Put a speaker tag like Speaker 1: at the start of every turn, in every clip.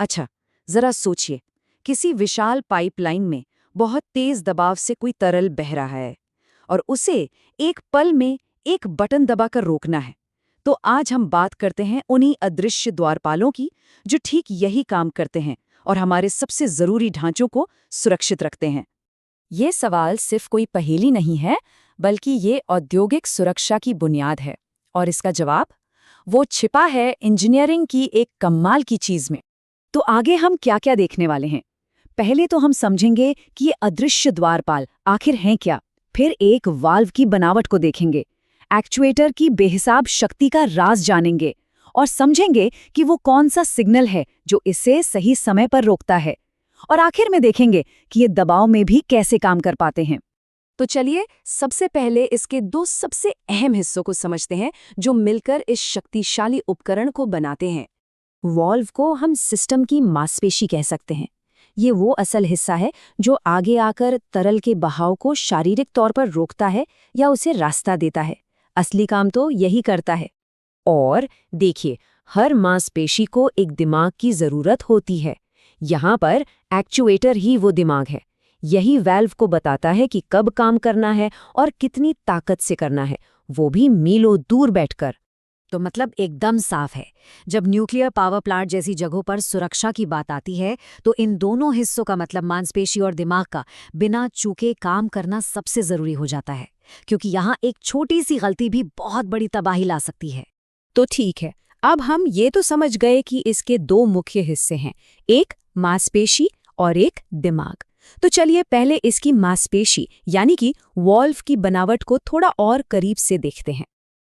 Speaker 1: अच्छा, जरा सोचिए, किसी विशाल पाइपलाइन में बहुत तेज दबाव से कोई तरल बह रहा है और उसे एक पल में एक बटन दबाकर रोकना है। तो आज हम बात करते हैं उन्हीं अदृश्य द्वारपालों की जो ठीक यही काम करते हैं और हमारे सबसे जरूरी ढांचों को सुरक्षित रखते हैं।
Speaker 2: ये सवाल सिर्फ कोई पहेली नहीं है, बल्कि ये औद्योगिक सुरक्षा की बुनियाद है। और इसका जवाब वो छिपा है इंजीनियरिंग की एक कमाल की चीज में।
Speaker 1: तो आगे हम क्या क्या देखने वाले हैं? पहले तो हम समझेंगे कि ये अदृश्य द्वारपाल आखिर हैं क्या। फिर एक वाल्व की बनावट को देखेंगे, एक्चुएटर की बेहिसाब शक्ति का राज जानेंगे और समझेंगे कि वो कौन सा सिग्नल है जो इसे सही समय पर रोकता है। और आखिर में देखेंगे कि ये दबाव में भी कैसे काम कर पाते हैं। तो चलिए सबसे पहले इसके दो सबसे अहम हिस्सों को समझते हैं जो मिलकर इस शक्तिशाली उपकरण को बनाते हैं। वॉल्व को हम सिस्टम की मांसपेशी कह सकते हैं। ये वो असल हिस्सा है जो आगे आकर तरल के बहाव को शारीरिक तौर पर रोकता है या उसे रास्ता देता है। असली काम तो यही करता है। और देखिए, हर मांसपेशी को एक दिमाग की जरूरत होती है। यहाँ पर एक्चुएटर ही वो दिमाग है। यही वाल्व को बताता है कि कब काम करना है और कितनी ताकत से करना है, वो भी मीलों दूर बैठकर। तो मतलब एकदम साफ है, जब न्यूक्लियर पावर प्लांट जैसी जगहों पर सुरक्षा की बात आती है तो इन दोनों हिस्सों का मतलब मांसपेशी और दिमाग का बिना चूके काम करना सबसे जरूरी हो जाता है, क्योंकि यहाँ एक छोटी सी गलती भी बहुत बड़ी तबाही ला सकती है।
Speaker 2: तो ठीक है, अब हम ये तो समझ गए कि इसके दो मुख्य हिस्से हैं, एक मांसपेशी और एक दिमाग। तो चलिए पहले इसकी मांसपेशी यानी कि वॉल्व की बनावट को थोड़ा और करीब से देखते हैं।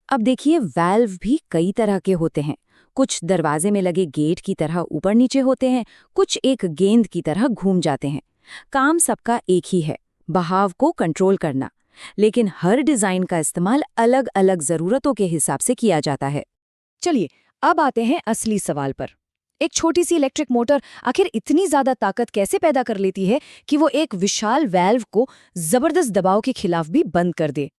Speaker 1: अब देखिए, वाल्व भी कई तरह के होते हैं। कुछ दरवाजे में लगे गेट की तरह ऊपर नीचे होते हैं, कुछ एक गेंद की तरह घूम जाते हैं। काम सबका एक ही है, बहाव को कंट्रोल करना। लेकिन हर डिजाइन का इस्तेमाल अलग अलग जरूरतों के हिसाब से किया जाता है। चलिए अब आते हैं असली सवाल पर। एक छोटी सी इलेक्ट्रिक मोटर आखिर इतनी ज्यादा ताकत कैसे पैदा कर लेती है कि वो एक विशाल वाल्व को जबरदस्त दबाव के खिलाफ भी बंद कर दे?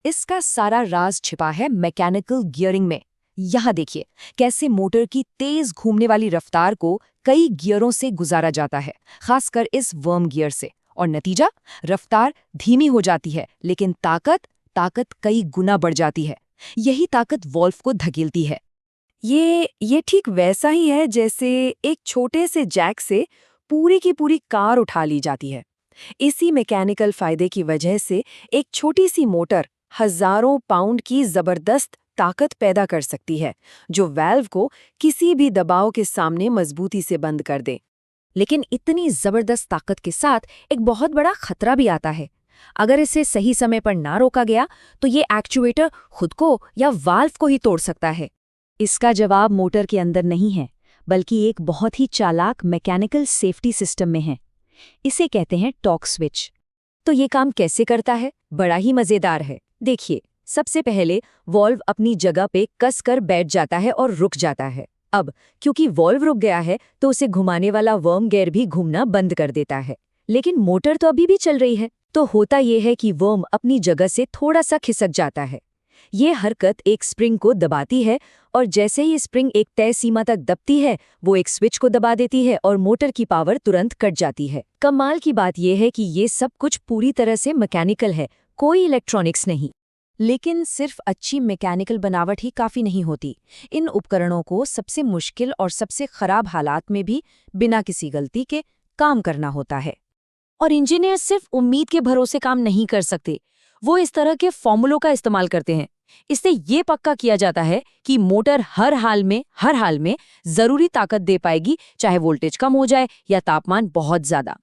Speaker 1: इसका सारा राज छिपा है मैकेनिकल गियरिंग में। यहाँ देखिए कैसे मोटर की तेज घूमने वाली रफ्तार को कई गियरों से गुजारा जाता है, खासकर इस वर्म गियर से। और नतीजा, रफ्तार धीमी हो जाती है लेकिन ताकत कई गुना बढ़ जाती है। यही ताकत वॉल्व को धकेलती है। ये ठीक वैसा ही है जैसे एक छोटे से जैक से पूरी की पूरी कार उठा ली जाती है। इसी मैकेनिकल फायदे की वजह से एक छोटी सी मोटर हजारों पाउंड की जबरदस्त ताकत पैदा कर सकती है, जो वाल्व को किसी भी दबाव के सामने मजबूती से बंद कर दे। लेकिन इतनी जबरदस्त ताकत के साथ एक बहुत बड़ा खतरा भी आता है। अगर इसे सही समय पर ना रोका गया तो ये एक्चुएटर खुद को या वाल्व को ही तोड़ सकता है। इसका जवाब मोटर के अंदर नहीं है, बल्कि एक बहुत ही चालाक मैकेनिकल सेफ्टी सिस्टम में है। इसे कहते हैं टॉर्क स्विच। तो ये काम कैसे करता है? बड़ा ही मजेदार है। देखिए, सबसे पहले वॉल्व अपनी जगह पे कसकर बैठ जाता है और रुक जाता है। अब क्योंकि वॉल्व रुक गया है तो उसे घुमाने वाला वर्म गियर भी घूमना बंद कर देता है। लेकिन मोटर तो अभी भी चल रही है। तो होता यह है कि वर्म अपनी जगह से थोड़ा सा खिसक जाता है। ये हरकत एक स्प्रिंग को दबाती है और जैसे ही स्प्रिंग एक तय सीमा तक दबती है, वो एक स्विच को दबा देती है और मोटर की पावर तुरंत कट जाती है। कमाल की बात यह है कि ये सब कुछ पूरी तरह से मैकेनिकल है, कोई इलेक्ट्रॉनिक्स नहीं। लेकिन सिर्फ अच्छी मैकेनिकल बनावट ही काफ़ी नहीं होती। इन उपकरणों को सबसे मुश्किल और सबसे खराब हालात में भी बिना किसी गलती के काम करना होता है। और इंजीनियर सिर्फ उम्मीद के भरोसे काम नहीं कर सकते, वो इस तरह के फॉर्मूलों का इस्तेमाल करते हैं। इससे ये पक्का किया जाता है कि मोटर हर हाल में जरूरी ताकत दे पाएगी, चाहे वोल्टेज कम हो जाए या तापमान बहुत ज्यादा।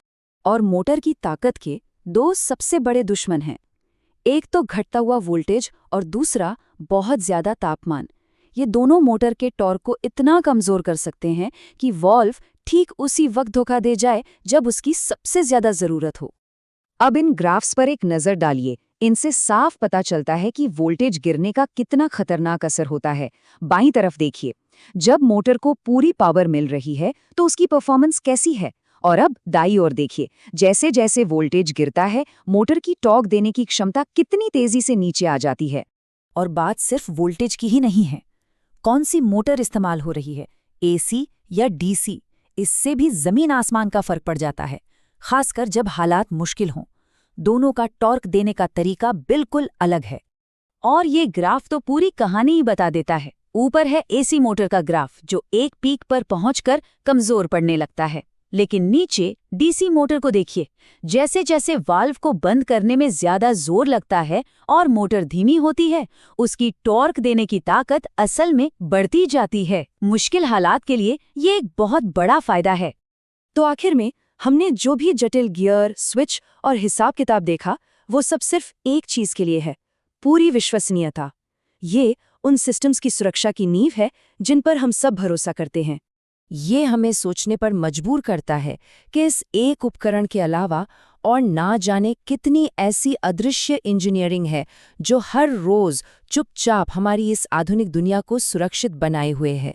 Speaker 1: और मोटर की ताकत के दो सबसे बड़े दुश्मन हैं, एक तो घटता हुआ वोल्टेज और दूसरा बहुत ज्यादा तापमान। ये दोनों मोटर के टॉर्क को इतना कमजोर कर सकते हैं कि वॉल्व ठीक उसी वक्त धोखा दे जाए जब उसकी सबसे ज्यादा जरूरत हो। अब इन ग्राफ्स पर एक नजर डालिए। इनसे साफ पता चलता है कि वोल्टेज गिरने का कितना खतरनाक असर होता है। बाईं तरफ देखिए, जब मोटर को पूरी पावर मिल रही है तो उसकी परफॉर्मेंस कैसी है। और अब दाईं ओर देखिए, जैसे जैसे वोल्टेज गिरता है, मोटर की टॉर्क देने की क्षमता कितनी तेजी से नीचे आ जाती है। और बात सिर्फ वोल्टेज की ही नहीं है। कौन सी मोटर इस्तेमाल हो रही है, एसी या डीसी, इससे भी जमीन आसमान का फर्क पड़ जाता है, खासकर जब हालात मुश्किल हों। दोनों का टॉर्क देने का तरीका बिल्कुल अलग है। और ये ग्राफ तो पूरी कहानी ही बता देता है। ऊपर है एसी मोटर का ग्राफ, जो एक पीक पर पहुंचकर कमजोर पड़ने लगता है, लेकिन नीचे डीसी मोटर को देखिए। जैसे जैसे वाल्व को बंद करने में ज्यादा जोर लगता है और मोटर धीमी होती है, उसकी टॉर्क देने की ताकत असल में बढ़ती जाती है। मुश्किल हालात के लिए ये एक बहुत बड़ा फायदा है।
Speaker 2: तो आखिर में हमने जो भी जटिल गियर, स्विच और हिसाब किताब देखा, वो सब सिर्फ एक चीज के लिए है, पूरी विश्वसनीयता। ये उन सिस्टम्स की सुरक्षा की नींव है जिन पर हम सब भरोसा करते हैं। ये हमें सोचने पर मजबूर करता है कि इस एक उपकरण के अलावा और ना जाने कितनी ऐसी अदृश्य इंजीनियरिंग है जो हर रोज चुपचाप हमारी इस आधुनिक दुनिया को सुरक्षित बनाए हुए है।